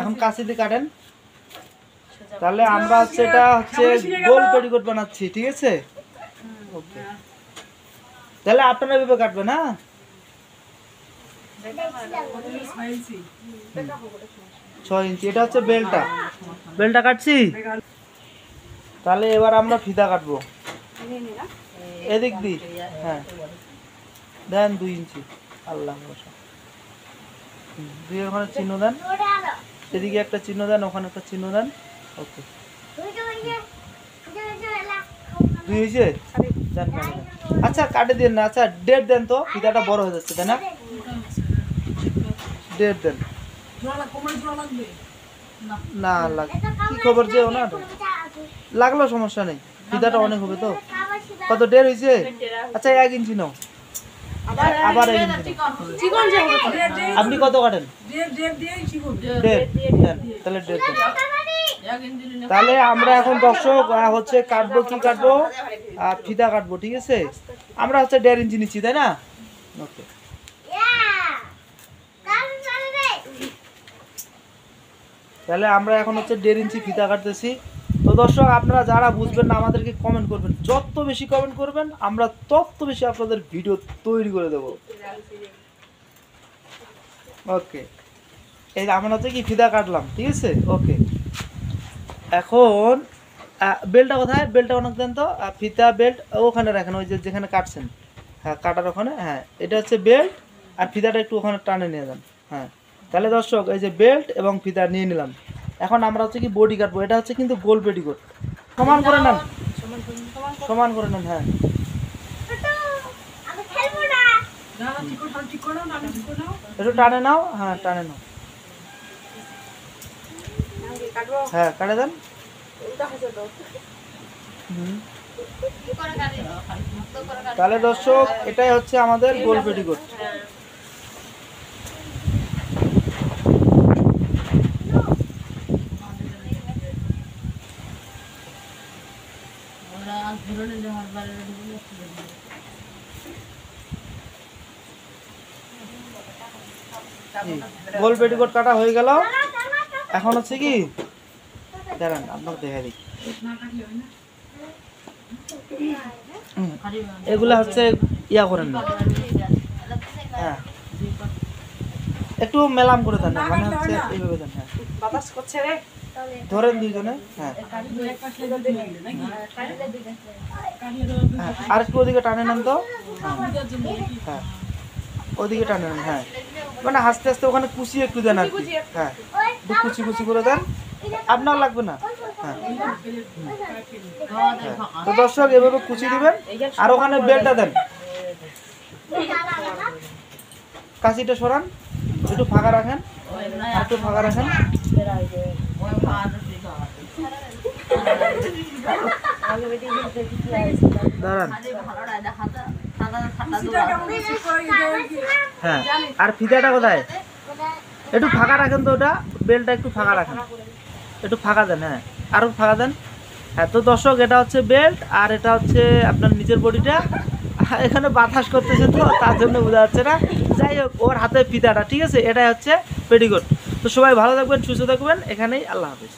এখন কাঁচি দিয়ে কাটেন। তাহলে আমরা হচ্ছে এটা হচ্ছে গোল পেটিকোট বানাচ্ছি, ঠিক আছে? ওকে, তাহলে আপনারা এভাবে কাটবেন। হ্যাঁ, 6 ইঞ্চি এটা হচ্ছে বেলটা কাটছি। তাহলে এবার আমরা ফিতা কাটবো এদিক দিয়ে। হ্যাঁ, দেন 2 ইঞ্চি। আল্লাহ ভরসা। 2 ওখানে চিহ্ন দেন, এদিকে একটা চিহ্ন দেন, ওখানে একটা চিহ্ন দেন। ওকে, 2 হয়েছে। দেন কাটে দেন। আচ্ছা কাটে দিন না। আচ্ছা ডেট দেন তো, ফিতাটা বড় হয়ে যাচ্ছে, তাই না? ডেট দেন। না লাগে কি খবর যে না লাগলো, সমস্যা নেই, ফিতাটা অনেক হবে তো। কত ডেট হয়েছে? আচ্ছা 1 ইঞ্চি নাও, আবার 1 ইঞ্চি। আপনি কত কাটেন? ডেট দেন, তাহলে ডেট দেন। তাহলে আমরা এখন দর্শক হচ্ছে কাটবো, কি কাটবো? ফিতা কাটবো, ঠিক আছে? আমরা হচ্ছে 1.5 ইঞ্চি নিচ্ছি, তাই না? ওকে, তাহলে আমরা এখন হচ্ছে 1.5 ইঞ্চি ফিতা কাটতেছি। তো দর্শক আপনারা যারা বুঝবেন না আমাদেরকে কমেন্ট করবেন, যত বেশি কমেন্ট করবেন আমরা তত বেশি আপনাদের ভিডিও তৈরি করে দেবো। ওকে, এই আমরা হচ্ছে কি ফিতা কাটলাম, ঠিক আছে? ওকে, এখন বেল্টটা কোথায়? বেল্টটা অনেক দেন তো। ফিতা বেল্ট ওখানে রাখেন, ওই যে যেখানে কাটছেন। হ্যাঁ, কাটার ওখানে। হ্যাঁ, এটা হচ্ছে বেল্ট, আর ফিতাটা একটু ওখানে টানে নিয়ে যান। হ্যাঁ, তাহলে দর্শক এই যে বেল্ট এবং ফিতা নিয়ে নিলাম। এখন আমরা হচ্ছে কি বডি কাটবো। এটা হচ্ছে কিন্তু গোল পেটিকোট। সমান করে নেন, সমান করে নেন। হ্যাঁ, একটু টানে নাও। হ্যাঁ, টানে নাও। হ্যাঁ, কাটে দেন। তাহলে দর্শক এটাই হচ্ছে আমাদের গোল পেটিকোট। গোল পেটিকোট কাটা হয়ে গেল। এখন হচ্ছে কি দাঁড়ান আপনাকে দেখা দিই। এগুলা হচ্ছে ইয়া করেন না। হ্যাঁ, একটু মেলাম করে দেন, মানে হচ্ছে এইভাবে দেন। হ্যাঁ, ধরেন দুইজনে। হ্যাঁ, আর একটু ওদিকে টানে নেন তো। হ্যাঁ, ওদিকে টানে নেন। হ্যাঁ, মানে আস্তে আস্তে ওখানে কুচি একটু দেন আর কি। হ্যাঁ, একটু কুচি করে দেন, আপনার লাগবে না। হ্যাঁ, তো দর্শক এভাবে কুচি দিবেন, আর ওখানে বেলটা দেন। কাঁচিটা সরান, একটু ফাঁকা রাখেন, একটু ফাঁকা রাখেন। দাঁড়ান। হ্যাঁ, আর ফিতাটা কোথায়? একটু ফাঁকা রাখেন তো, ওটা বেলটা একটু ফাঁকা রাখেন, একটু ফাঁকা দেন। হ্যাঁ, আরও ফাঁকা দেন। হ্যাঁ, তো দর্শক এটা হচ্ছে বেল্ট, আর এটা হচ্ছে আপনার নিচের বডিটা। এখানে বাতাস করতেছে তো তার জন্য বোঝা যাচ্ছে না। যাই হোক, ওর হাতে ফিতাটা, ঠিক আছে? এটাই হচ্ছে পেটিকোট। তো সবাই ভালো থাকবেন, সুস্থ থাকবেন। এখানেই আল্লাহ হাফেজ।